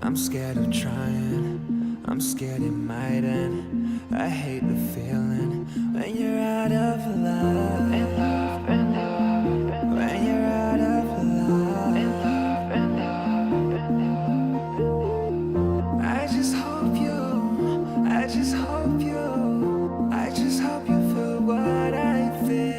I'm scared of trying, I'm scared it might end. I hate the feeling when you're out of love. When you're out of love. I just hope you, I just hope you, I just hope you feel what I feel.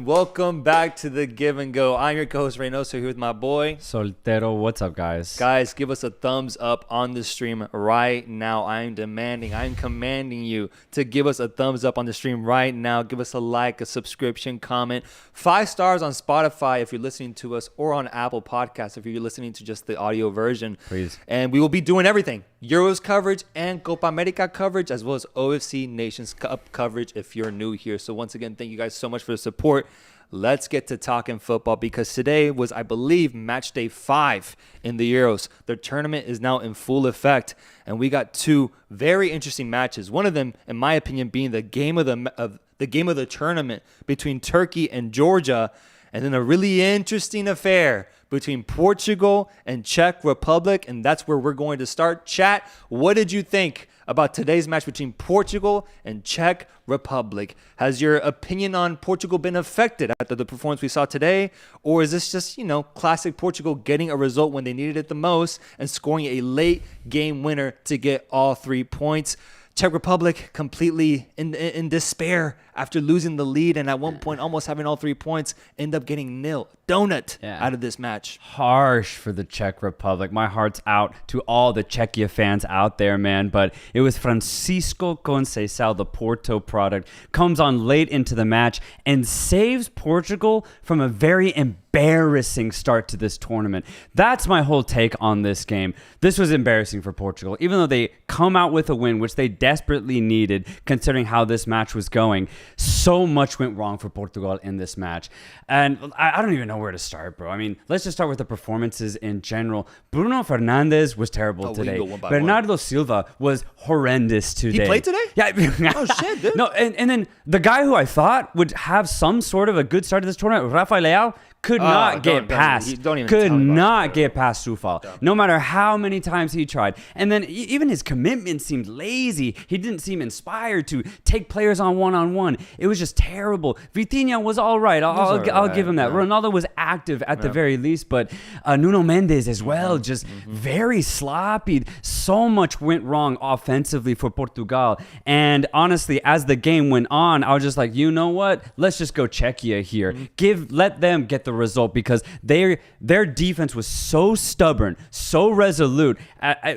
Welcome back to the Give and Go. I'm your co-host Reynoso here with my boy Soltero. What's up, guys? Guys, give us a thumbs up on the stream right now. I'm commanding you to give us a thumbs up on the stream right now. Give us a like, a subscription, comment. 5 stars on Spotify if you're listening to us, or on Apple Podcasts if you're listening to just the audio version. Please. And we will be doing everything. Euros coverage and Copa America coverage, as well as OFC Nations Cup coverage if you're new here. So once again, thank you guys so much for the support. Let's get to talking football, because today was, I believe, match day 5 in the Euros. The tournament is now in full effect, and we got 2 very interesting matches. One of them, in my opinion, being the game of the tournament between Turkey and Georgia, and then a really interesting affair between Portugal and Czech Republic, and that's where we're going to start. Chat, what did you think about today's match between Portugal and Czech Republic? Has your opinion on Portugal been affected after the performance we saw today? Or is this just, classic Portugal getting a result when they needed it the most and scoring a late game winner to get all 3 points? Czech Republic completely in despair after losing the lead, and at one point almost having all 3 points, end up getting nil donut out of this match. Harsh for the Czech Republic. My heart's out to all the Czechia fans out there, man. But it was Francisco Conceicao, the Porto product, comes on late into the match and saves Portugal from a very embarrassing start to this tournament. That's my whole take on this game. This was embarrassing for Portugal, even though they come out with a win, which they desperately needed considering how this match was going. So much went wrong for Portugal in this match. And I don't even know where to start, bro. I mean, let's just start with the performances in general. Bruno Fernandes was terrible today. Bernardo Silva was horrendous today. He played today? Yeah. Oh, shit, dude. No, and then the guy who I thought would have some sort of a good start to this tournament, Rafael Leao, could not get past Soufal, no matter how many times he tried. And then even his commitment seemed lazy. He didn't seem inspired to take players on one-on-one. It was just terrible. Vitinha was all right. I'll give him that. Yeah. Ronaldo was active at the very least, but Nuno Mendes as well, just very sloppy. So much went wrong offensively for Portugal. And honestly, as the game went on, I was just like, you know what? Let's just go Czechia here. Let them get the result, because their defense was so stubborn, so resolute.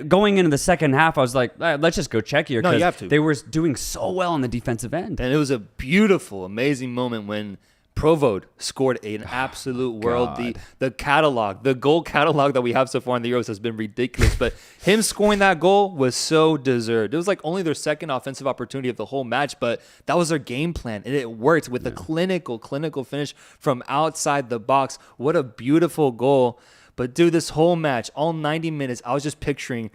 Going into the second half, I was like, let's just go Czechia. No, you have to. They were doing so well on the defensive end. And it was a beautiful, amazing moment when Provode scored an absolute world. The goal catalog that we have so far in the Euros has been ridiculous, but him scoring that goal was so deserved. It was like only their second offensive opportunity of the whole match, but that was their game plan, and it worked with a clinical finish from outside the box. What a beautiful goal. But dude, this whole match, all 90 minutes, I was just picturing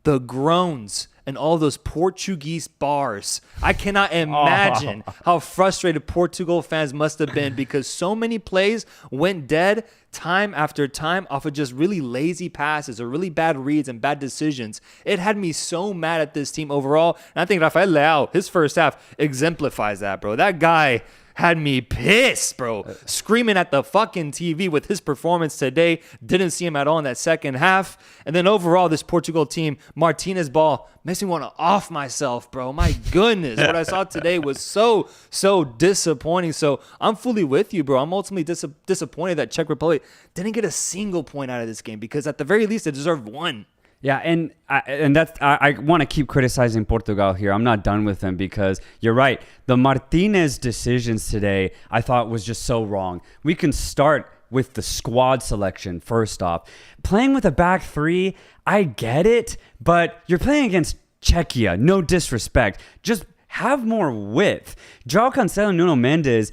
the groans and all those Portuguese bars. I cannot imagine how frustrated Portugal fans must have been, because so many plays went dead time after time off of just really lazy passes or really bad reads and bad decisions. It had me so mad at this team overall. And I think Rafael Leao, his first half exemplifies that, bro. That guy had me pissed, bro. Screaming at the fucking TV with his performance today. Didn't see him at all in that second half. And then overall, this Portugal team, Martinez ball, makes me want to off myself, bro. My goodness. What I saw today was so disappointing. So I'm fully with you, bro. I'm ultimately disappointed that Czech Republic didn't get a single point out of this game, because at the very least, they deserved one. Yeah, and I want to keep criticizing Portugal here. I'm not done with them, because you're right. The Martinez decisions today, I thought, was just so wrong. We can start with the squad selection first off. Playing with a back three, I get it, but you're playing against Czechia. No disrespect. Just have more width. João Cancelo and Nuno Mendes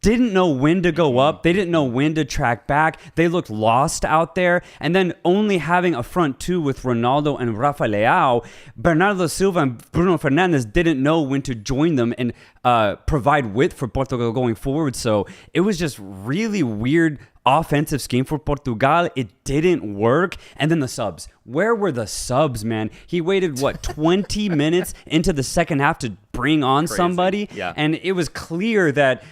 didn't know when to go up. They didn't know when to track back. They looked lost out there. And then only having a front two with Ronaldo and Rafael Leao, Bernardo Silva and Bruno Fernandes didn't know when to join them and provide width for Portugal going forward. So it was just really weird offensive scheme for Portugal. It didn't work. And then the subs. Where were the subs, man? He waited, 20 minutes into the second half to bring on somebody? Yeah. And it was clear that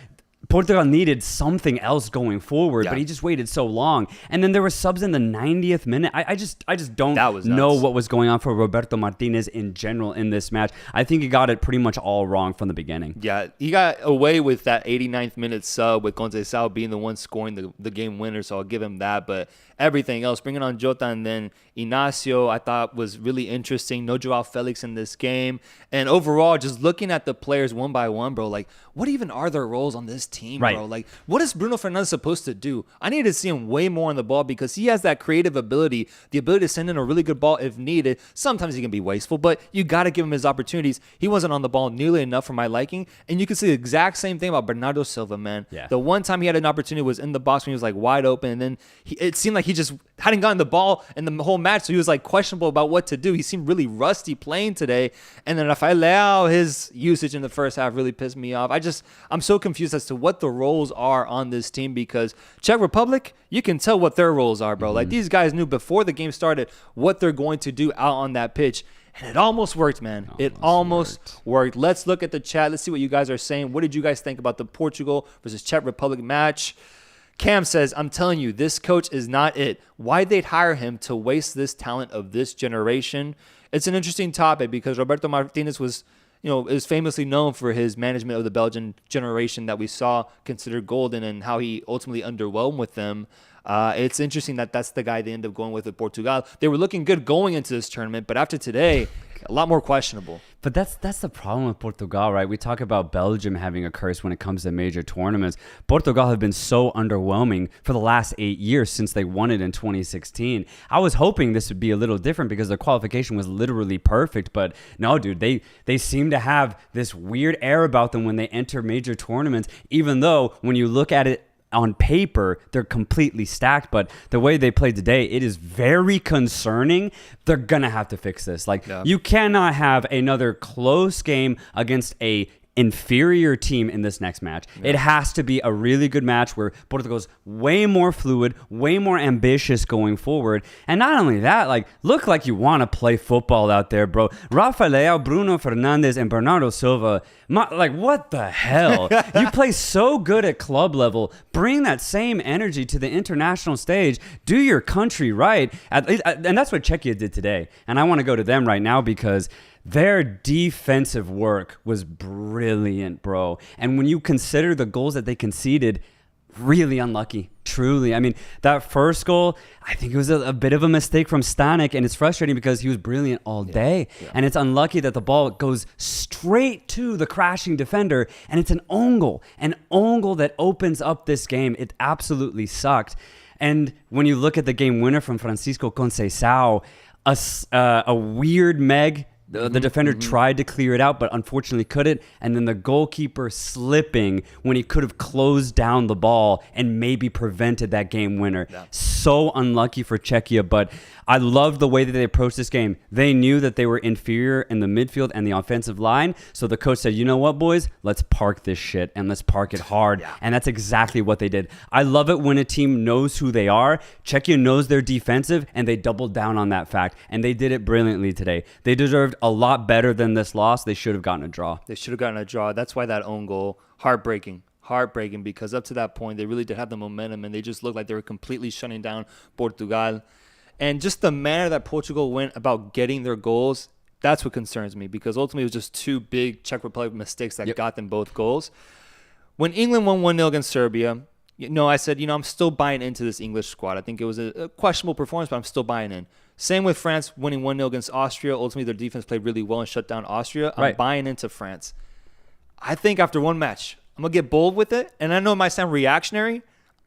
Portugal needed something else going forward, but he just waited so long. And then there were subs in the 90th minute. I just don't know what was going on for Roberto Martinez in general in this match. I think he got it pretty much all wrong from the beginning. Yeah, he got away with that 89th minute sub with Conceicao being the one scoring the game winner, so I'll give him that. But everything else, bringing on Jota and then Inacio, I thought was really interesting. No Joao Felix in this game. And overall, just looking at the players one by one, bro, like, what even are their roles on this team, bro? Like, what is Bruno Fernandes supposed to do? I need to see him way more on the ball, because he has that creative ability, the ability to send in a really good ball if needed. Sometimes he can be wasteful, but you got to give him his opportunities. He wasn't on the ball nearly enough for my liking. And you can see the exact same thing about Bernardo Silva, man. Yeah. The one time he had an opportunity was in the box when he was like wide open, and then it seemed like he just hadn't gotten the ball in the whole match, so he was like questionable about what to do. He seemed really rusty playing today. And then Rafael Leao, his usage in the first half really pissed me off. I'm so confused as to what the roles are on this team, because Czech Republic, you can tell what their roles are, bro. Like, these guys knew before the game started what they're going to do out on that pitch. And it almost worked, man. It almost worked. Let's look at the chat. Let's see what you guys are saying. What did you guys think about the Portugal versus Czech Republic match? Cam says, I'm telling you, this coach is not it. Why'd they hire him to waste this talent of this generation? It's an interesting topic, because Roberto Martinez is famously known for his management of the Belgian generation that we saw considered golden, and how he ultimately underwhelmed with them. It's interesting that that's the guy they ended up going with Portugal. They were looking good going into this tournament, but after today, a lot more questionable. But that's the problem with Portugal, right? We talk about Belgium having a curse when it comes to major tournaments. Portugal have been so underwhelming for the last 8 years since they won it in 2016. I was hoping this would be a little different, because the qualification was literally perfect. But no, dude, they seem to have this weird air about them when they enter major tournaments, even though when you look at it on paper, they're completely stacked. But the way they played today, it is very concerning. They're going to have to fix this. You cannot have another close game against a inferior team in this next match. Yeah. It has to be a really good match where Portugal's way more fluid, way more ambitious going forward. And not only that, like, look like you want to play football out there, bro. Rafa Leao, Bruno Fernandes, and Bernardo Silva, like, what the hell? You play so good at club level. Bring that same energy to the international stage. Do your country right. And that's what Czechia did today. And I want to go to them right now because their defensive work was brilliant, bro. And when you consider the goals that they conceded, really unlucky, truly. I mean, that first goal, I think it was a bit of a mistake from Stanek, and it's frustrating because he was brilliant all day. Yeah. And it's unlucky that the ball goes straight to the crashing defender, and it's an own goal that opens up this game. It absolutely sucked. And when you look at the game winner from Francisco Conceicao, a weird Meg. The defender tried to clear it out, but unfortunately couldn't. And then the goalkeeper slipping when he could have closed down the ball and maybe prevented that game winner. Yeah. So unlucky for Czechia, but I loved the way that they approached this game. They knew that they were inferior in the midfield and the offensive line. So the coach said, you know what, boys? Let's park this shit and let's park it hard. Yeah. And that's exactly what they did. I love it when a team knows who they are. Czechia knows they're defensive, and they doubled down on that fact. And they did it brilliantly today. They deserved a lot better than this loss. They should have gotten a draw. That's why that own goal, heartbreaking because up to that point, they really did have the momentum, and they just looked like they were completely shutting down Portugal. And just the manner that Portugal went about getting their goals, that's what concerns me, because ultimately it was just two big Czech Republic mistakes that got them both goals. When England won 1-0 against Serbia, I said, I'm still buying into this English squad. I think it was a questionable performance, but I'm still buying in. Same with France winning 1-0 against Austria. Ultimately, their defense played really well and shut down Austria. I'm buying into France. I think after one match, I'm going to get bold with it. And I know it might sound reactionary.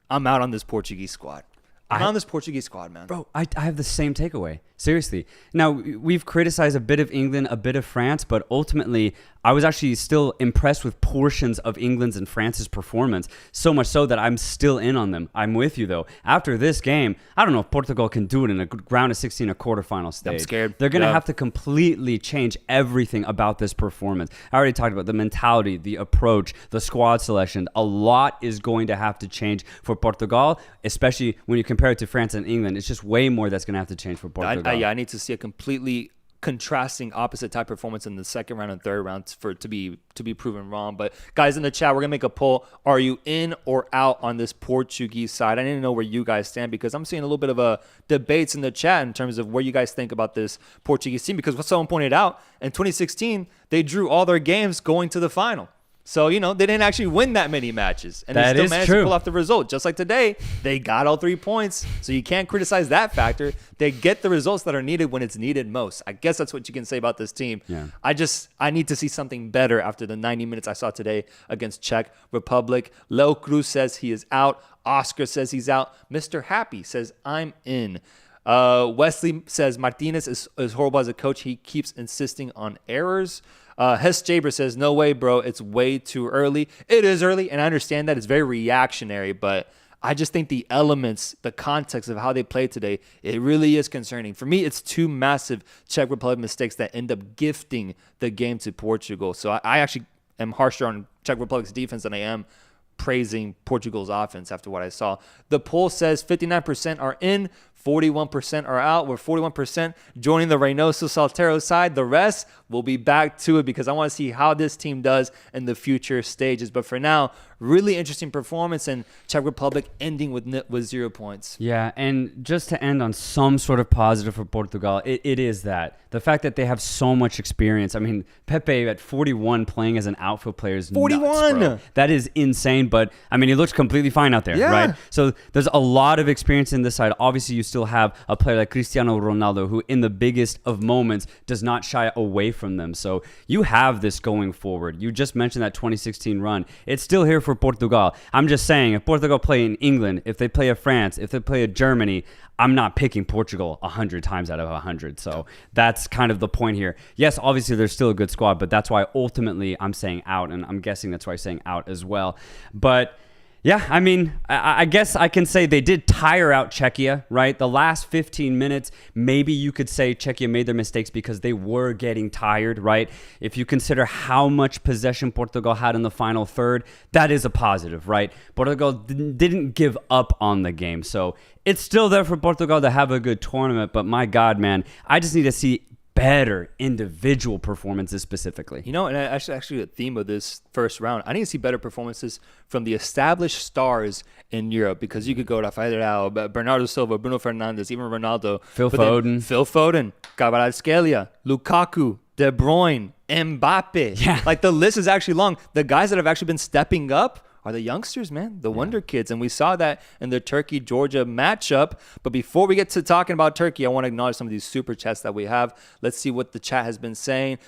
I'm out on this Portuguese squad. I'm on this Portuguese squad, man. Bro, I have the same takeaway. Seriously. Now, we've criticized a bit of England, a bit of France, but ultimately, I was actually still impressed with portions of England's and France's performance, so much so that I'm still in on them. I'm with you, though. After this game, I don't know if Portugal can do it in a round of 16, a quarterfinal stage. I'm scared. They're going to have to completely change everything about this performance. I already talked about the mentality, the approach, the squad selection. A lot is going to have to change for Portugal, especially when you compare it to France and England. It's just way more that's going to have to change for Portugal. I need to see a completely contrasting opposite type performance in the second round and third round for it to be proven wrong. But guys in the chat, we're gonna make a poll. Are you in or out on this Portuguese side? I need to know where you guys stand, because I'm seeing a little bit of a debates in the chat in terms of where you guys think about this Portuguese team, because what someone pointed out, in 2016 they drew all their games going to the final. So, they didn't actually win that many matches. And they still managed to pull off the result. Just like today, they got all 3 points. So you can't criticize that factor. They get the results that are needed when it's needed most. I guess that's what you can say about this team. Yeah. I need to see something better after the 90 minutes I saw today against Czech Republic. Leo Cruz says he is out. Oscar says he's out. Mr. Happy says, I'm in. Wesley says Martinez is horrible as a coach. He keeps insisting on errors. Hess Jaber says, no way, bro. It's way too early. It is early, and I understand that. It's very reactionary, but I just think the elements, the context of how they played today, it really is concerning. For me, it's two massive Czech Republic mistakes that end up gifting the game to Portugal. So I actually am harsher on Czech Republic's defense than I am praising Portugal's offense after what I saw. The poll says 59% are in, 41% are out, with 41% joining the Reynoso Soltero side. The rest will be back to it, because I want to see how this team does in the future stages. But for now, really interesting performance, and Czech Republic ending with 0 points. Yeah, and just to end on some sort of positive for Portugal, it is that. The fact that they have so much experience. I mean, Pepe at 41 playing as an outfield player is 41! Nuts, bro. That is insane, but I mean, he looks completely fine out there, right? So there's a lot of experience in this side. Obviously, you still have a player like Cristiano Ronaldo, who in the biggest of moments does not shy away from them. So you have this going forward. You just mentioned that 2016 run. It's still here for Portugal. I'm just saying, if Portugal play in England, if they play a France, if they play a Germany, I'm not picking Portugal 100 times out of 100. So that's kind of the point here. Yes, obviously there's still a good squad, but that's why ultimately I'm saying out, and I'm guessing that's why I'm saying out as well. But Yeah, I mean, I guess I can say they did tire out Czechia, right? The last 15 minutes, maybe you could say Czechia made their mistakes because they were getting tired, right? If you consider how much possession Portugal had in the final third, that is a positive, right? Portugal didn't give up on the game. So it's still there for Portugal to have a good tournament. But my God, man, I just need to see better individual performances specifically. You know, and actually the theme of this first round, I need to see better performances from the established stars in Europe, because you could go Rafael Leao, Bernardo Silva, Bruno Fernandes, even Ronaldo. Phil Foden, Kvaratskhelia, Lukaku, De Bruyne, Mbappe. Yeah. Like the list is actually long. The guys that have actually been stepping up are the youngsters, man, the wonder kids. And we saw that in the Turkey-Georgia matchup. But before we get to talking about Turkey, I want to acknowledge some of these super chats that we have. Let's see what the chat has been saying.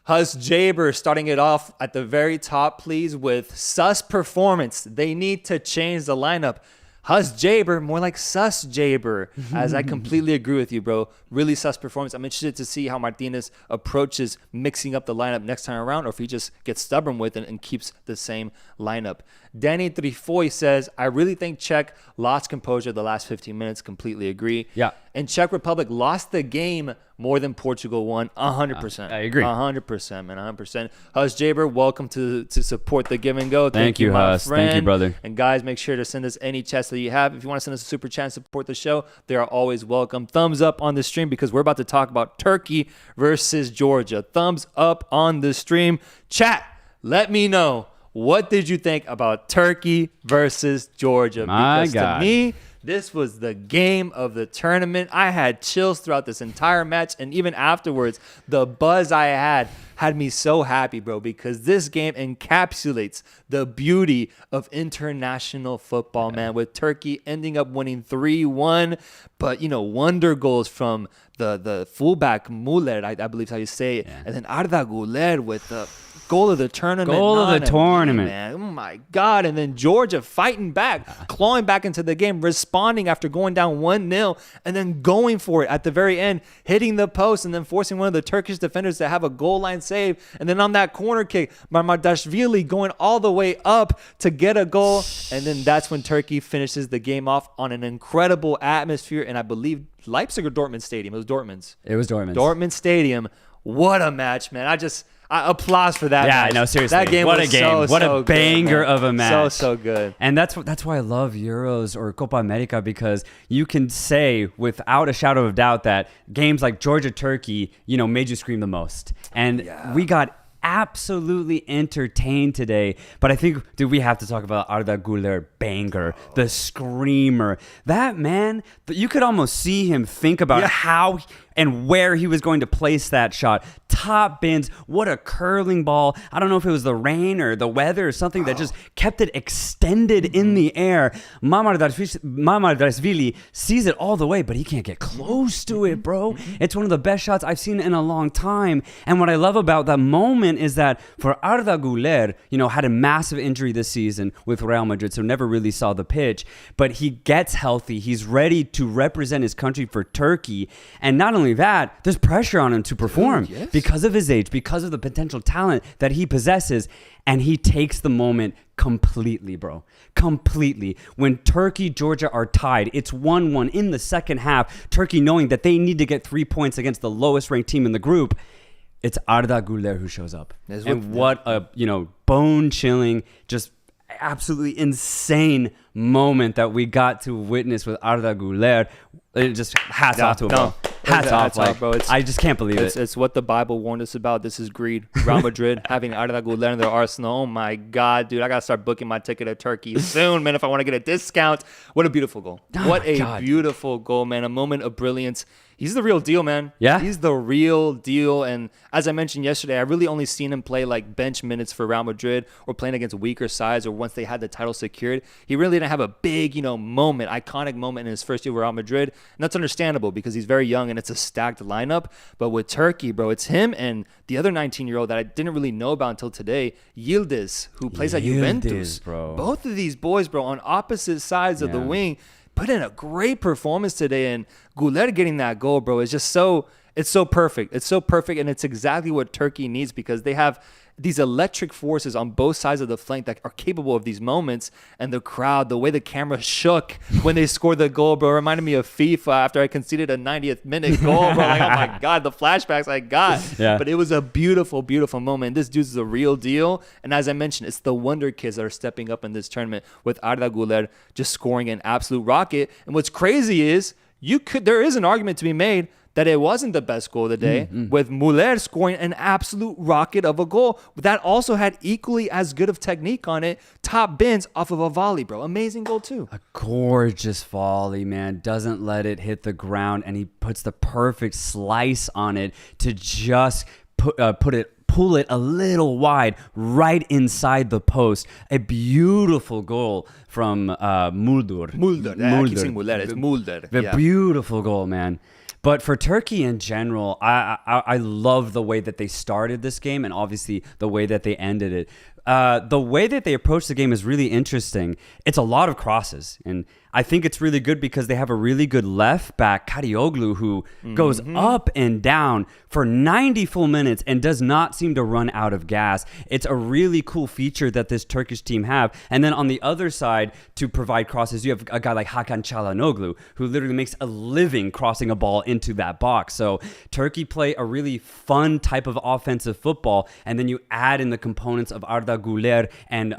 Hus Jaber starting it off at the very top, please, with sus performance. They need to change the lineup. Hus Jaber, more like sus Jaber, as I completely agree with you, bro. Really sus performance. I'm interested to see how Martinez approaches mixing up the lineup next time around, or if he just gets stubborn with it and keeps the same lineup. Danny Trifoy says, I really think Czech lost composure the last 15 minutes. Completely agree. Yeah. And Czech Republic lost the game more than Portugal won. 100%. I agree. 100%, man. 100%. Hus Jaber, welcome to support the Give and Go. Thank you, my Hus. friend. Thank you, brother. And guys, make sure to send us any chats that you have. If you want to send us a super chat and support the show, they are always welcome. Thumbs up on the stream, because we're about to talk about Turkey versus Georgia. Thumbs up on the stream. Chat, let me know, what did you think about Turkey versus Georgia? My because God. to me, this was the game of the tournament. I had chills throughout this entire match, and even afterwards, the buzz I had me so happy, bro, because this game encapsulates the beauty of international football, man, with Turkey ending up winning 3-1. But, you know, wonder goals from the fullback Muller, I believe is how you say it, and then Arda Guler with the goal of the tournament. Man. Oh, my God. And then Georgia fighting back, clawing back into the game, responding after going down 1-0, and then going for it at the very end, hitting the post, and then forcing one of the Turkish defenders to have a goal line save. And then on that corner kick, Mamardashvili going all the way up to get a goal. And then that's when Turkey finishes the game off on an incredible atmosphere. And I believe Leipzig or Dortmund Stadium. It was Dortmund's. It was Dortmund. Dortmund Stadium. What a match, man. I applause for that. Yeah, match. no, seriously. That game what was a game. What so a banger good, of a match. So good. And that's why I love Euros or Copa America, because you can say without a shadow of doubt that games like Georgia-Turkey, you know, made you scream the most. And we got absolutely entertained today. But I think, dude, we have to talk about Arda Guler banger, the screamer. That man, you could almost see him think about how and where he was going to place that shot. Top bins. What a curling ball. I don't know if it was the rain or the weather or something that just kept it extended in the air. Mamardashvili sees it all the way, but he can't get close to it, bro. It's one of the best shots I've seen in a long time. And what I love about that moment is that for Arda Guler, you know, had a massive injury this season with Real Madrid, so never really saw the pitch, but he gets healthy. He's ready to represent his country for Turkey. And not only that, there's pressure on him to perform because of his age, because of the potential talent that he possesses. And he takes the moment completely, bro. Completely. When Turkey, Georgia are tied, it's 1-1 in the second half. Turkey knowing that they need to get 3 points against the lowest ranked team in the group. It's Arda Guler who shows up. And what a, you know, bone-chilling, just absolutely insane moment that we got to witness with Arda Guler. It just hats off to him, bro. Hats off, bro. I just can't believe it. It's what the Bible warned us about. This is greed. Real Madrid having Arda Guler in their arsenal. Oh my God, dude! I gotta start booking my ticket to Turkey soon, man. If I want to get a discount. What a beautiful goal! What a beautiful goal, man. A moment of brilliance. He's the real deal, man. Yeah. He's the real deal. And as I mentioned yesterday, I really only seen him play like bench minutes for Real Madrid or playing against weaker sides or once they had the title secured. He really didn't have a big, you know, moment, iconic moment in his first year with Real Madrid. And that's understandable because he's very young and it's a stacked lineup. But with Turkey, bro, it's him and the other 19-year-old that I didn't really know about until today, Yildiz, who plays at Juventus. Bro. Both of these boys, bro, on opposite sides of the wing, put in a great performance today, and Guler getting that goal, bro, is just so It's so perfect. It's so perfect, and it's exactly what Turkey needs because they have these electric forces on both sides of the flank that are capable of these moments. And the crowd, the way the camera shook when they scored the goal, bro, reminded me of FIFA after I conceded a 90th minute goal, bro. Like, oh my God, the flashbacks I got. Yeah. But it was a beautiful, beautiful moment. This dude's the real deal. And as I mentioned, it's the wonder kids that are stepping up in this tournament with Arda Guler just scoring an absolute rocket. And what's crazy is there is an argument to be made that it wasn't the best goal of the day, with Muller scoring an absolute rocket of a goal. But that also had equally as good of technique on it. Top bins off of a volley, bro. Amazing goal, too. A gorgeous volley, man. Doesn't let it hit the ground, and he puts the perfect slice on it to just pull it a little wide right inside the post. A beautiful goal from Mulder. Mulder. Yeah, I keep saying Muller. It's Mulder. The beautiful goal, man. But for Turkey in general, I love the way that they started this game and obviously the way that they ended it. The way that they approach the game is really interesting. It's a lot of crosses, and I think it's really good because they have a really good left back, Karagioglu, who goes up and down for 90 full minutes and does not seem to run out of gas. It's a really cool feature that this Turkish team have. And then on the other side, to provide crosses, you have a guy like Hakan Çalhanoğlu, who literally makes a living crossing a ball into that box. So Turkey play a really fun type of offensive football, and then you add in the components of Arda Guler and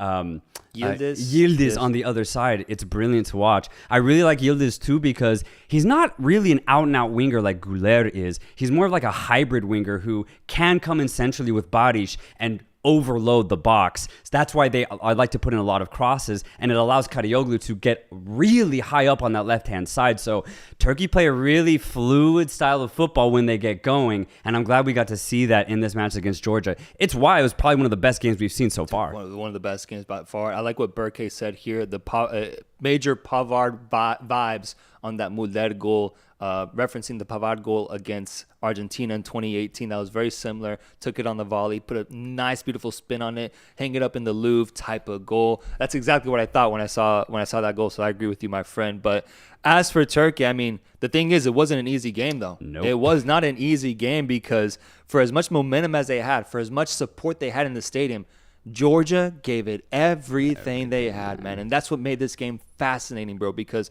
Yildiz on the other side. It's brilliant to watch. I really like Yildiz too because he's not really an out-and-out winger like Guler is. He's more of like a hybrid winger who can come in centrally with Barish and overload the box. So that's why I like to put in a lot of crosses, and it allows Karagioglu to get really high up on that left-hand side. So Turkey play a really fluid style of football when they get going, and I'm glad we got to see that in this match against Georgia. It's why it was probably one of the best games we've seen so far. One of the best games by far. I like what Burke said here, the major Pavard vibes on that Muller goal, referencing the Pavard goal against Argentina in 2018. That was very similar. Took it on the volley, put a nice, beautiful spin on it, hang it up in the Louvre type of goal. That's exactly what I thought when I saw that goal. So I agree with you, my friend. But as for Turkey, I mean, the thing is, it wasn't an easy game, though. Nope. It was not an easy game because for as much momentum as they had, for as much support they had in the stadium, Georgia gave it everything they had, man. And that's what made this game fascinating, bro, because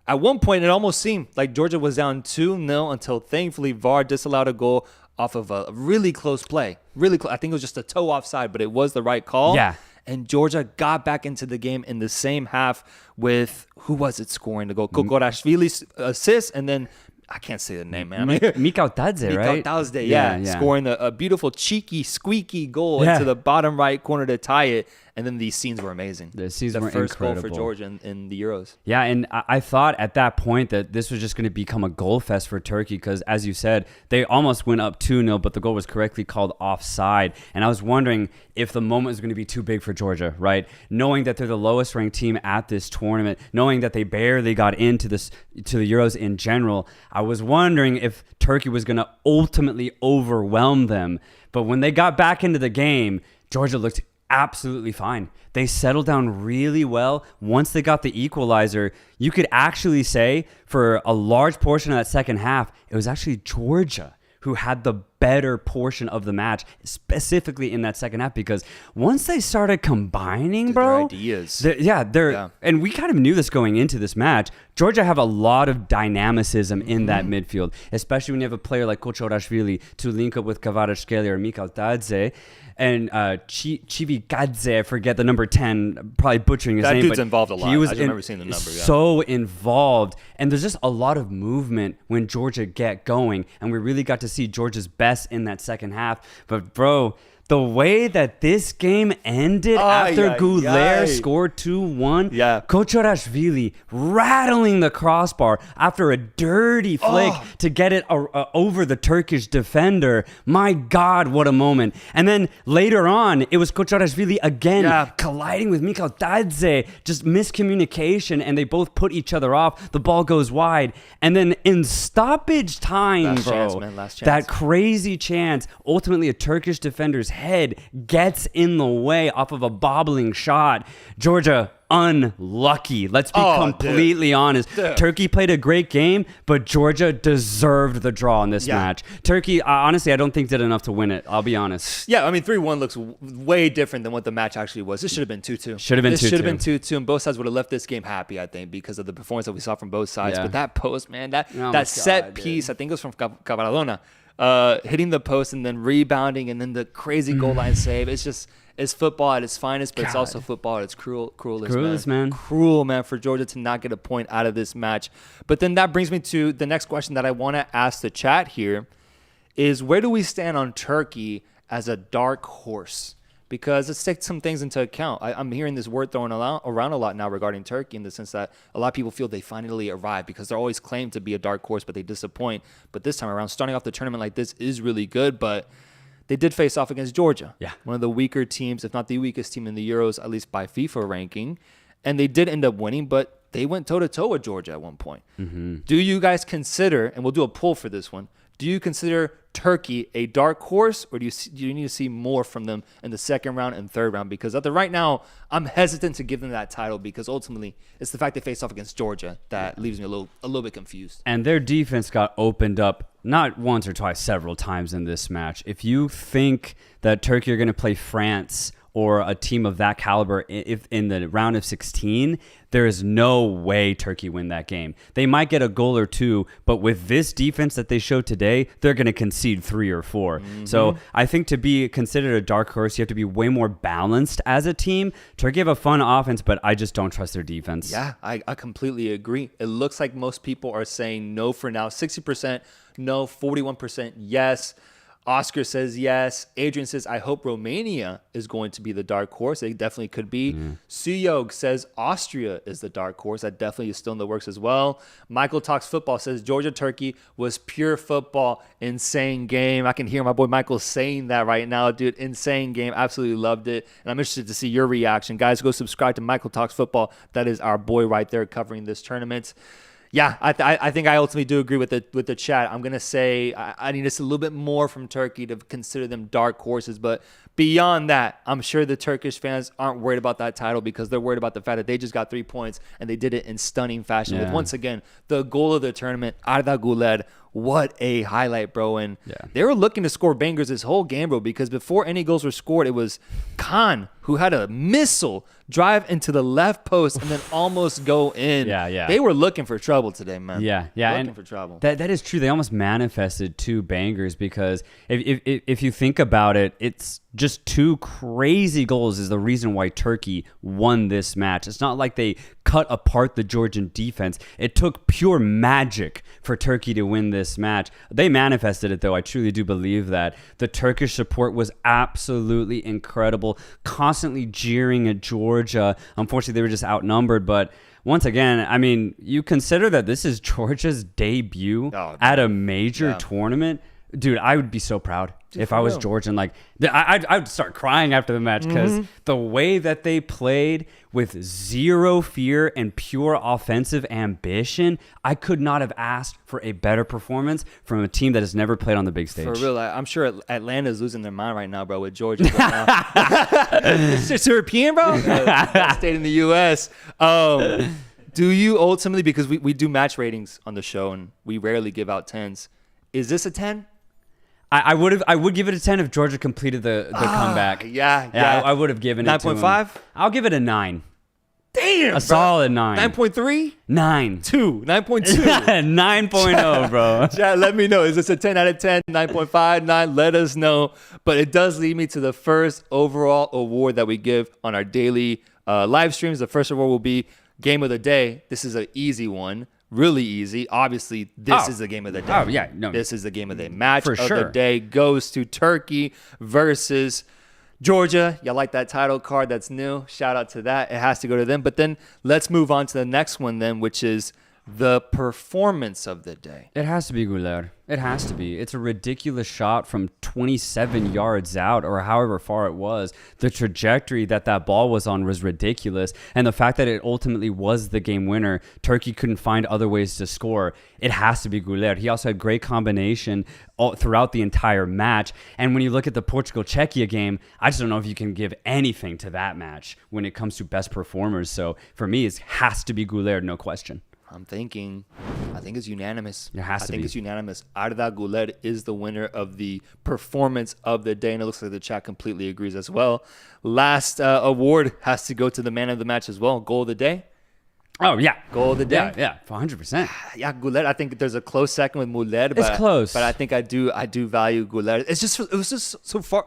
at one point, it almost seemed like Georgia was down 2-0 until thankfully VAR disallowed a goal off of a really close play. Really close. I think it was just a toe offside, but it was the right call. Yeah. And Georgia got back into the game in the same half with, who was it scoring the goal? Kokorashvili's assist, and then I can't say the name, man. Mikal Tadze, right? Mikal Tadze, yeah. Scoring a beautiful, cheeky, squeaky goal into the bottom right corner to tie it. And then these scenes were amazing. The scenes were first incredible. goal for Georgia in the Euros. Yeah, and I thought at that point that this was just going to become a goal fest for Turkey because, as you said, they almost went up 2-0, but the goal was correctly called offside. And I was wondering if the moment was going to be too big for Georgia, right? Knowing that they're the lowest ranked team at this tournament, knowing that they barely got to the Euros in general, I was wondering if Turkey was going to ultimately overwhelm them. But when they got back into the game, Georgia looked absolutely fine. They settled down really well. Once they got the equalizer, you could actually say for a large portion of that second half, it was actually Georgia who had the better portion of the match, specifically in that second half, because once they started combining, bro, their ideas. And we kind of knew this going into this match. Georgia have a lot of dynamicism in that midfield, especially when you have a player like Kochorashvili to link up with Kvaratskhelia or Mikal Tadze. And Chivikadze, I forget the number 10, probably butchering his name. That dude's involved a lot. I just remember seeing the number. So involved. And there's just a lot of movement when Georgia get going. And we really got to see Georgia's best in that second half. But, bro, the way that this game ended after Guler scored 2-1, Kochorashvili rattling the crossbar after a dirty flick to get it over the Turkish defender. My God, what a moment. And then later on, it was Kochorashvili again colliding with Mikal Tadze. Just miscommunication, and they both put each other off. The ball goes wide. And then in stoppage time, last chance. That crazy chance, ultimately a Turkish defender's head gets in the way off of a bobbling shot. Georgia unlucky. Let's be completely honest. Turkey played a great game, but Georgia deserved the draw in this match. Turkey, honestly, I don't think did enough to win it. I'll be honest. Yeah, I mean, 3-1 looks way different than what the match actually was. This should have been 2-2. Should have been 2-2. This should have been 2-2, and both sides would have left this game happy, I think, because of the performance that we saw from both sides. But that post, man, that set piece, I think it was from Cavaradona, hitting the post and then rebounding and then the crazy goal line save. It's football at its finest, but it's also football at its cruelest, man. Cruel, man, for Georgia to not get a point out of this match. But then that brings me to the next question that I want to ask the chat here is, where do we stand on Turkey as a dark horse? Because let's take some things into account. I'm hearing this word thrown around a lot now regarding Turkey, in the sense that a lot of people feel they finally arrived, because they're always claimed to be a dark horse, but they disappoint. But this time around, starting off the tournament like this is really good, but they did face off against Georgia. Yeah. One of the weaker teams, if not the weakest team in the Euros, at least by FIFA ranking. And they did end up winning, but they went toe-to-toe with Georgia at one point. Mm-hmm. Do you guys consider, and we'll do a poll for this one, do you consider Turkey a dark horse, or do you need to see more from them in the second round and third round? Because right now, I'm hesitant to give them that title, because ultimately it's the fact they faced off against Georgia that leaves me a little bit confused. And their defense got opened up not once or twice, several times in this match. If you think that Turkey are going to play France or a team of that caliber if in the round of 16, there is no way Turkey win that game. They might get a goal or two, but with this defense that they showed today, they're going to concede 3 or 4. Mm-hmm. So I think to be considered a dark horse, you have to be way more balanced as a team. Turkey have a fun offense, but I just don't trust their defense. Yeah, I completely agree. It looks like most people are saying no for now. 60% no, 41% yes. Oscar says yes. Adrian says, I hope Romania is going to be the dark horse. They definitely could be. Suyog says Austria is the dark horse. That definitely is still in the works as well. Michael Talks Football says Georgia-Turkey was pure football. Insane game. I can hear my boy Michael saying that right now, dude. Insane game. Absolutely loved it. And I'm interested to see your reaction. Guys, go subscribe to Michael Talks Football. That is our boy right there covering this tournament. Yeah, I think I ultimately do agree with the chat. I'm going to say I need just a little bit more from Turkey to consider them dark horses. But beyond that, I'm sure the Turkish fans aren't worried about that title, because they're worried about the fact that they just got 3 points and they did it in stunning fashion. With, once again, the goal of the tournament, Arda Guler. What a highlight, bro. And they were looking to score bangers this whole game, bro, because before any goals were scored, it was Khan who had a missile drive into the left post and then almost go in. They were looking for trouble today, man. Looking for trouble. That is true. They almost manifested 2 bangers, because if you think about it, it's just 2 crazy goals is the reason why Turkey won this match. It's not like they cut apart the Georgian defense. It took pure magic for Turkey to win this match. They manifested it, though. I truly do believe that. The Turkish support was absolutely incredible, constantly jeering at Georgia. Unfortunately, they were just outnumbered, but once again, I mean, you consider that this is Georgia's debut at a major tournament. Dude, I would be so proud if I was Georgian. Like, I would start crying after the match, because the way that they played with zero fear and pure offensive ambition, I could not have asked for a better performance from a team that has never played on the big stage. For real, I'm sure Atlanta's losing their mind right now, bro, with Georgia. It's just European, bro. Stayed in the U.S. Do you ultimately, because we do match ratings on the show and we rarely give out 10s, is this a 10? I would give it a 10 if Georgia completed the comeback. I would have given it 9.5? I'll give it a 9. Damn, a solid 9. 9.3? 9. 2. 9.2. 9.0, bro. Chat, let me know. Is this a 10 out of 10? 9.5? 9? Let us know. But it does lead me to the first overall award that we give on our daily live streams. The first award will be Game of the Day. This is an easy one. Really easy. Obviously, this is the game of the day. Oh, yeah. No, this is the game of the day. Match of the day goes to Turkey versus Georgia. Y'all like that title card? That's new. Shout out to that. It has to go to them. But then let's move on to the next one then, which is the performance of the day. It has to be Guler. It has to be. It's a ridiculous shot from 27 yards out or however far it was. The trajectory that ball was on was ridiculous. And the fact that it ultimately was the game winner, Turkey couldn't find other ways to score. It has to be Guler. He also had great combination throughout the entire match. And when you look at the Portugal-Czechia game, I just don't know if you can give anything to that match when it comes to best performers. So for me, it has to be Guler, no question. I think it's unanimous. It has to be. I think it's unanimous. Arda Guler is the winner of the performance of the day, and it looks like the chat completely agrees as well. Last award has to go to the man of the match as well. Goal of the day. Oh, yeah. Goal of the day. Yeah, 100%. Yeah, Guler. I think there's a close second with Muller. It's close. But I think I do value Guler. It was just so far.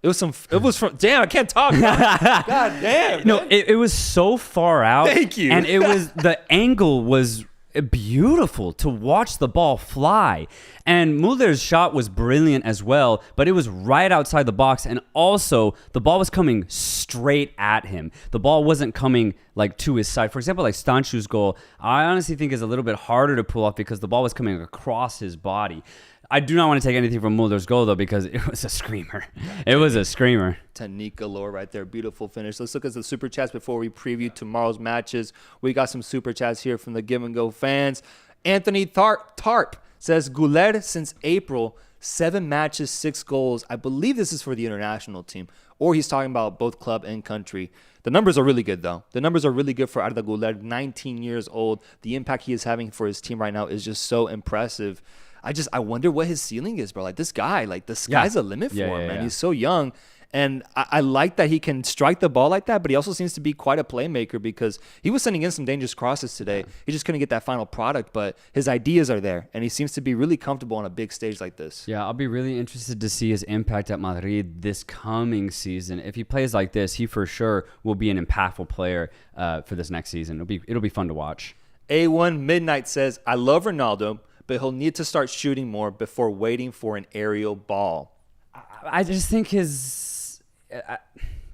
It was from, damn, I can't talk. God damn. No, it was so far out. Thank you. And the angle was beautiful to watch the ball fly. And Muller's shot was brilliant as well, but it was right outside the box. And also, the ball was coming straight at him. The ball wasn't coming like to his side. For example, like Stanchu's goal, I honestly think is a little bit harder to pull off because the ball was coming across his body. I do not want to take anything from Muller's goal, though, because it was a screamer. It was a screamer. Technique galore right there. Beautiful finish. Let's look at the super chats before we preview tomorrow's matches. We got some super chats here from the Give and Go fans. Anthony Tarp says, Guler since April, 7 matches, 6 goals. I believe this is for the international team, or he's talking about both club and country. The numbers are really good, though. The numbers are really good for Arda Guler, 19 years old. The impact he is having for his team right now is just so impressive. I wonder what his ceiling is, bro. Like, this guy, like, the sky's a limit for him, man. He's so young. And I like that he can strike the ball like that, but he also seems to be quite a playmaker because he was sending in some dangerous crosses today. He just couldn't get that final product, but his ideas are there, and he seems to be really comfortable on a big stage like this. Yeah, I'll be really interested to see his impact at Madrid this coming season. If he plays like this, he for sure will be an impactful player for this next season. It'll be fun to watch. A1 Midnight says, I love Ronaldo, but he'll need to start shooting more before waiting for an aerial ball. I just think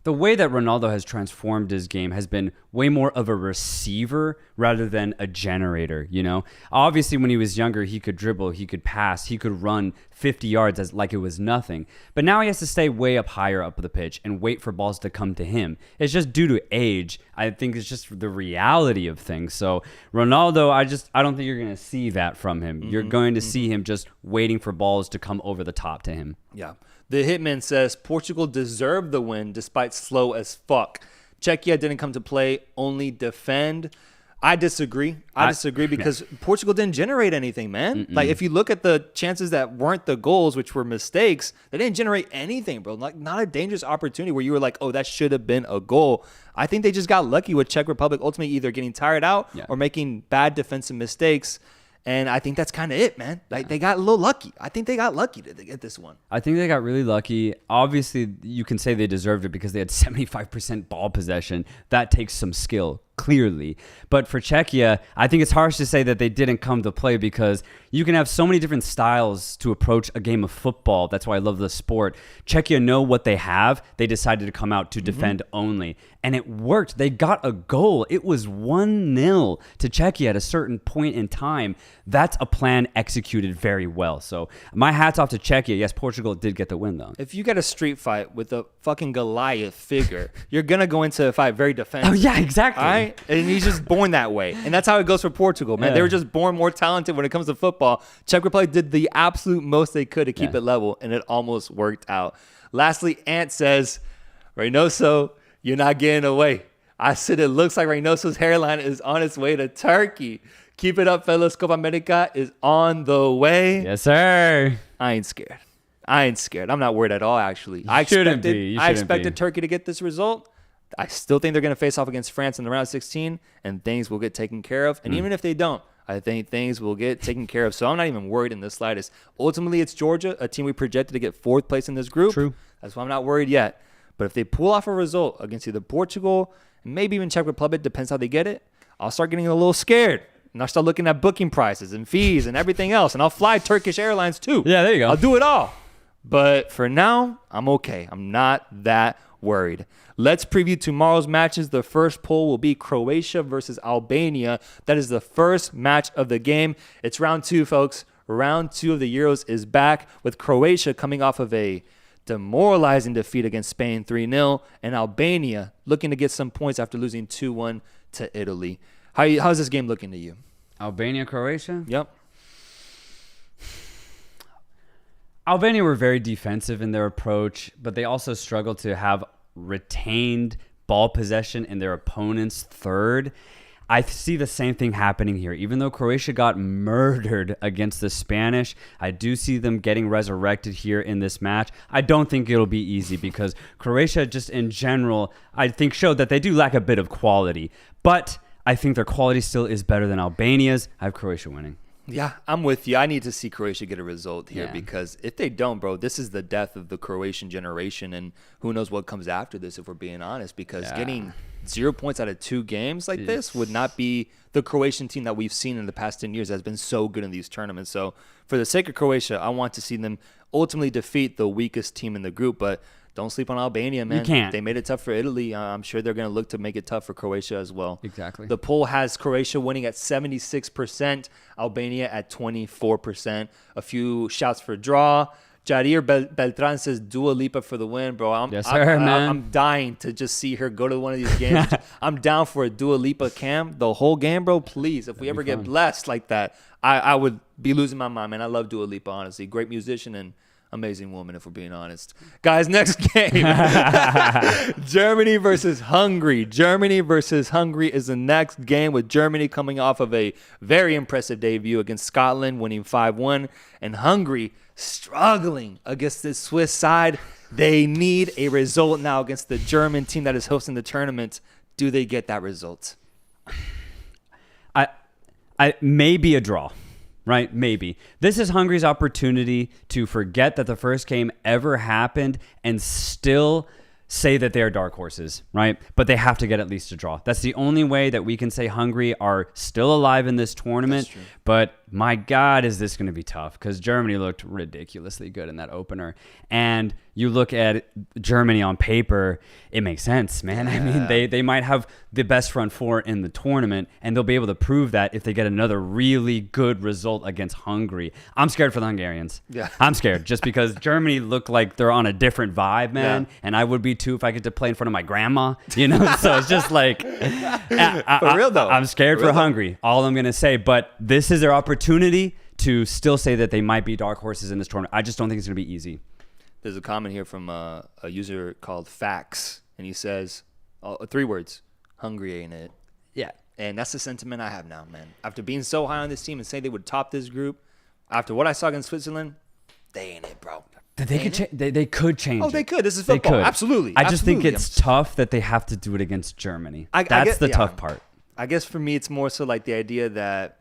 the way that Ronaldo has transformed his game has been way more of a receiver rather than a generator, you know? Obviously, when he was younger, he could dribble, he could pass, he could run 50 yards like it was nothing. But now he has to stay way up higher up the pitch and wait for balls to come to him. It's just due to age. I think it's just the reality of things. So Ronaldo, I don't think you're going to see that from him. You're going to see him just waiting for balls to come over the top to him. Yeah. The Hitman says Portugal deserved the win despite slow as fuck. Czechia didn't come to play, only defend. I disagree. Because Portugal didn't generate anything, man. Like, if you look at the chances that weren't the goals, which were mistakes, they didn't generate anything, bro. Like, not a dangerous opportunity where you were like, oh, that should have been a goal. I think they just got lucky with Czech Republic ultimately either getting tired out or making bad defensive mistakes. And I think that's kind of it, man. Like, they got a little lucky. I think they got lucky to get this one. I think they got really lucky. Obviously, you can say they deserved it because they had 75% ball possession. That takes some skill, clearly. But for Czechia, I think it's harsh to say that they didn't come to play because you can have so many different styles to approach a game of football. That's why I love the sport. Czechia know what they have. They decided to come out to defend only. And it worked. They got a goal. It was 1-0 to Czechia at a certain point in time. That's a plan executed very well. So my hat's off to Czechia. Yes, Portugal did get the win, though. If you get a street fight with a fucking Goliath figure, you're going to go into a fight very defensive. Oh, yeah, exactly. All right? And he's just born that way. And that's how it goes for Portugal, man. They were just born more talented when it comes to football. Czech Republic did the absolute most they could to keep it level, and it almost worked out. Lastly, Ant says, Reynoso, you're not getting away. I said it looks like Reynoso's hairline is on its way to Turkey. Keep it up, fellas. Copa America is on the way. Yes, sir. I ain't scared. I'm not worried at all, actually. I expected Turkey to get this result. I still think they're going to face off against France in the round of 16, and things will get taken care of. And even if they don't, I think things will get taken care of. So I'm not even worried in the slightest. Ultimately, it's Georgia, a team we projected to get 4th place in this group. True. That's why I'm not worried yet. But if they pull off a result against either Portugal, and maybe even Czech Republic, depends how they get it, I'll start getting a little scared. And I'll start looking at booking prices and fees and everything else. And I'll fly Turkish Airlines too. Yeah, there you go. I'll do it all. But for now, I'm okay. I'm not that worried. Let's preview tomorrow's matches. The first poll will be Croatia versus Albania. That is the first match of the game. It's round 2, folks. Round 2 of the Euros is back with Croatia coming off of a demoralizing defeat against Spain 3-0 and Albania looking to get some points after losing 2-1 to Italy. How's this game looking to you? Albania, Croatia? Yep. Albania were very defensive in their approach, but they also struggled to have retained ball possession in their opponent's third. I see the same thing happening here. Even though Croatia got murdered against the Spanish, I do see them getting resurrected here in this match. I don't think it'll be easy because Croatia just in general, I think showed that they do lack a bit of quality. But I think their quality still is better than Albania's. I have Croatia winning. Yeah, I'm with you. I need to see Croatia get a result here because if they don't, bro, this is the death of the Croatian generation, and who knows what comes after this if we're being honest, because getting 0 points out of 2 games like this would not be the Croatian team that we've seen in the past 10 years that has been so good in these tournaments. So for the sake of Croatia, I want to see them ultimately defeat the weakest team in the group, but don't sleep on Albania, man. You can't. They made it tough for Italy. I'm sure they're going to look to make it tough for Croatia as well. Exactly. The poll has Croatia winning at 76%, Albania at 24%. A few shouts for draw. Jadir Beltran says Dua Lipa for the win, bro. I'm dying to just see her go to one of these games. I'm down for a Dua Lipa cam the whole game, bro. Please, if we ever get blessed like that, I would be losing my mind, man. I love Dua Lipa, honestly. Great musician and amazing woman, if we're being honest. Guys, next game. Germany versus Hungary. Germany versus Hungary is the next game, with Germany coming off of a very impressive debut against Scotland, winning 5-1, and Hungary struggling against this Swiss side. They need a result now against the German team that is hosting the tournament. Do they get that result? I maybe a draw. Right? Maybe. This is Hungary's opportunity to forget that the first game ever happened and still say that they're dark horses, right? But they have to get at least a draw. That's the only way that we can say Hungary are still alive in this tournament. But my God, is this going to be tough, because Germany looked ridiculously good in that opener. And you look at Germany on paper, it makes sense, man. Yeah. I mean, they might have the best front four in the tournament, and they'll be able to prove that if they get another really good result against Hungary. I'm scared for the Hungarians. Yeah, I'm scared just because Germany look like they're on a different vibe, man. Yeah. And I would be too if I get to play in front of my grandma, you know? So it's just like, for real though. I'm scared for Hungary, all I'm going to say. But this is their opportunity to still say that they might be dark horses in this tournament. I just don't think it's going to be easy. There's a comment here from a user called Fax, and he says 3 words: Hungry ain't it? Yeah. And that's the sentiment I have now, man. After being so high on this team and saying they would top this group, after what I saw against Switzerland, they ain't it, bro. They could change. Oh, they could. This is football. Absolutely. I just think it's tough that they have to do it against Germany. That's the tough part. I guess for me, it's more so like the idea that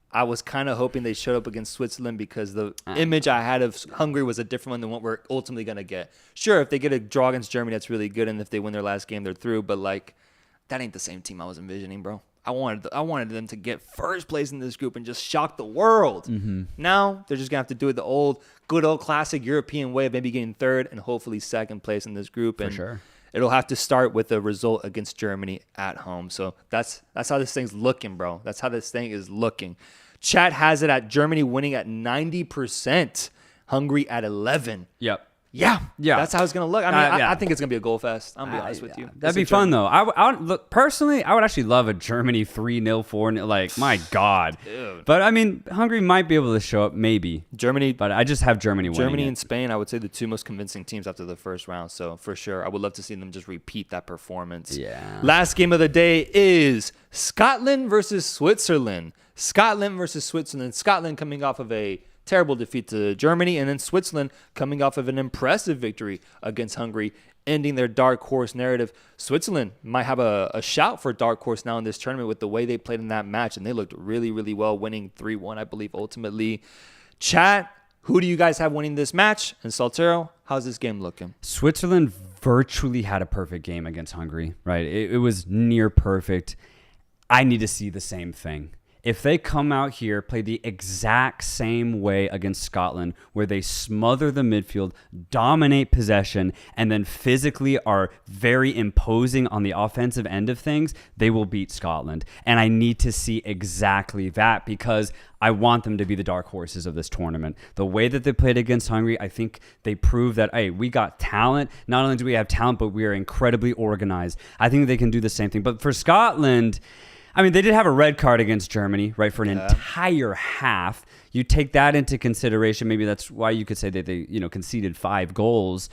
I was kind of hoping they showed up against Switzerland because the image I had of Hungary was a different one than what we're ultimately going to get. Sure, if they get a draw against Germany, that's really good. And if they win their last game, they're through. But, like, that ain't the same team I was envisioning, bro. I wanted them to get first place in this group and just shock the world. Mm-hmm. Now, they're just going to have to do it the good old classic European way of maybe getting third and hopefully second place in this group. And for sure. It'll have to start with a result against Germany at home. So that's how this thing's looking, bro. That's how this thing is looking. Chat has it at Germany winning at 90%, Hungary at 11%. Yep. Yeah. That's how it's going to look. I mean, I think it's going to be a goal fest. I'm going to be honest with you. That'd be fun, though. I would look personally, I would actually love a Germany 3-0, 4-0. Like, my God. Dude. But, I mean, Hungary might be able to show up, maybe. Germany. But I just have Germany winning. Germany and Spain, I would say the 2 most convincing teams after the first round. So, for sure, I would love to see them just repeat that performance. Yeah. Last game of the day is Scotland versus Switzerland. Scotland versus Switzerland. Scotland coming off of a terrible defeat to Germany, and then Switzerland coming off of an impressive victory against Hungary, ending their dark horse narrative. Switzerland might have a shout for dark horse now in this tournament with the way they played in that match, and they looked really, really well, winning 3-1, I believe, ultimately. Chat, who do you guys have winning this match? And Soltero, how's this game looking? Switzerland virtually had a perfect game against Hungary, right? It was near perfect. I need to see the same thing. If they come out here, play the exact same way against Scotland, where they smother the midfield, dominate possession, and then physically are very imposing on the offensive end of things, they will beat Scotland. And I need to see exactly that because I want them to be the dark horses of this tournament. The way that they played against Hungary, I think they proved that, hey, we got talent. Not only do we have talent, but we are incredibly organized. I think they can do the same thing. But for Scotland, I mean, they did have a red card against Germany, right, for an entire half. You take that into consideration. Maybe that's why you could say that they, conceded 5 goals.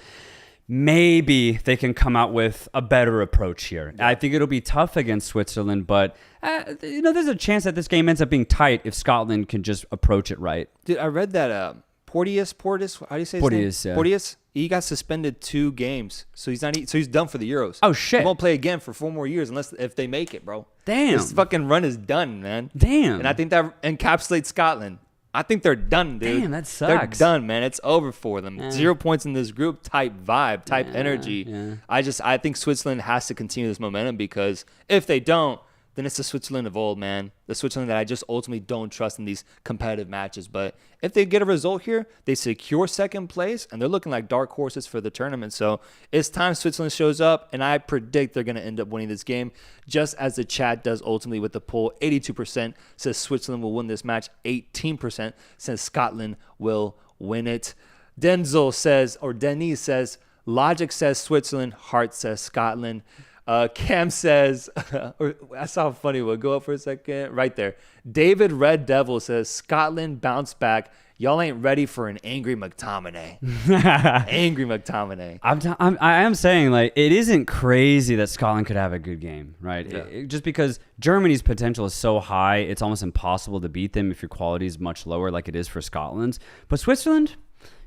Maybe they can come out with a better approach here. Yeah. I think it'll be tough against Switzerland, but there's a chance that this game ends up being tight if Scotland can just approach it right. Dude, I read that Porteous, how do you say his Porteous, name? Yeah. Porteous, he got suspended 2 games, so he's done for the Euros. Oh shit! He won't play again for 4 more years if they make it, bro. Damn, this fucking run is done, man. Damn, and I think that encapsulates Scotland. I think they're done, dude. Damn, that sucks. They're done, man. It's over for them. 0 points in this group. Type vibe, type energy. Yeah. I think Switzerland has to continue this momentum because if they don't, then it's the Switzerland of old, man. The Switzerland that I just ultimately don't trust in these competitive matches. But if they get a result here, they secure second place, and they're looking like dark horses for the tournament. So it's time Switzerland shows up, and I predict they're going to end up winning this game, just as the chat does ultimately with the poll. 82% says Switzerland will win this match. 18% says Scotland will win it. Dennis says, logic says Switzerland, heart says Scotland. Cam says, I saw a funny one. Go up for a second. Right there. David Red Devil says, Scotland bounce back. Y'all ain't ready for an angry McTominay. Angry McTominay. I am saying, like, it isn't crazy that Scotland could have a good game, right? Yeah. Just because Germany's potential is so high, it's almost impossible to beat them if your quality is much lower like it is for Scotland's. But Switzerland,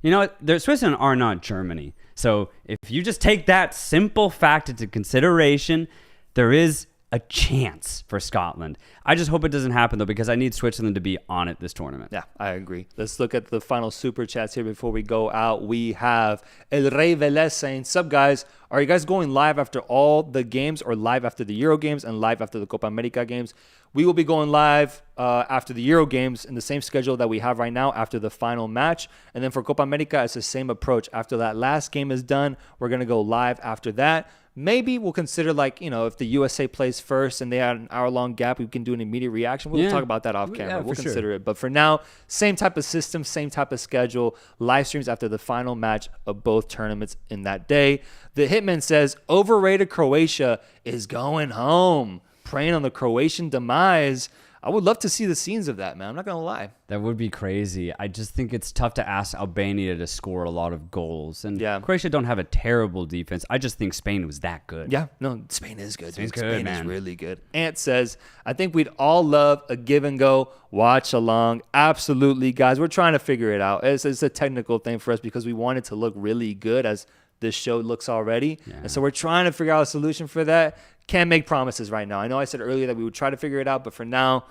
Switzerland are not Germany. So if you just take that simple fact into consideration, there is a chance for Scotland. I just hope it doesn't happen, though, because I need Switzerland to be on it this tournament. Yeah, I agree. Let's look at the final super chats here before we go out. We have El Rey Velez saying, sup, guys? Are you guys going live after all the games or live after the Euro games and live after the Copa America games? We will be going live after the Euro games in the same schedule that we have right now after the final match. And then for Copa America, it's the same approach. After that last game is done, we're going to go live after that. Maybe we'll consider, if the USA plays first and they had an hour-long gap, we can do an immediate reaction. We'll talk about that off camera. We'll consider it. But for now, same type of system, same type of schedule. Live streams after the final match of both tournaments in that day. The Hitman says, overrated Croatia is going home. Praying on the Croatian demise. I would love to see the scenes of that, man. I'm not going to lie. That would be crazy. I just think it's tough to ask Albania to score a lot of goals. And Croatia don't have a terrible defense. I just think Spain was that good. Yeah, no, Spain is good. Spain is really good. Ant says, I think we'd all love a give and go watch along. Absolutely, guys. We're trying to figure it out. It's a technical thing for us because we want it to look really good as this show looks already. Yeah. And so we're trying to figure out a solution for that. Can't make promises right now. I know I said earlier that we would try to figure it out, but for now,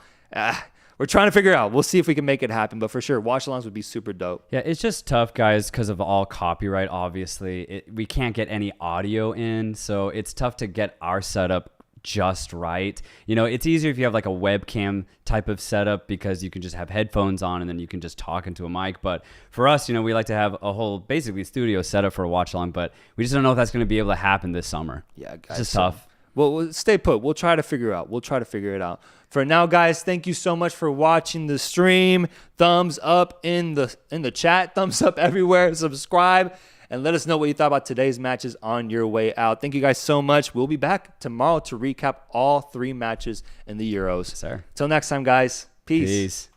we're trying to figure it out. We'll see if we can make it happen, but for sure, watch-alongs would be super dope. Yeah, it's just tough, guys, because of all copyright, obviously. We can't get any audio in, so it's tough to get our setup just right. It's easier if you have like a webcam type of setup because you can just have headphones on and then you can just talk into a mic. But for us, we like to have a whole basically studio setup for a watch-along, but we just don't know if that's going to be able to happen this summer. Yeah, guys. It's just tough. Well, stay put. We'll try to figure it out. For now, guys, thank you so much for watching the stream. Thumbs up in the chat. Thumbs up everywhere. Subscribe. And let us know what you thought about today's matches on your way out. Thank you guys so much. We'll be back tomorrow to recap all 3 matches in the Euros. Sir. Till next time, guys. Peace.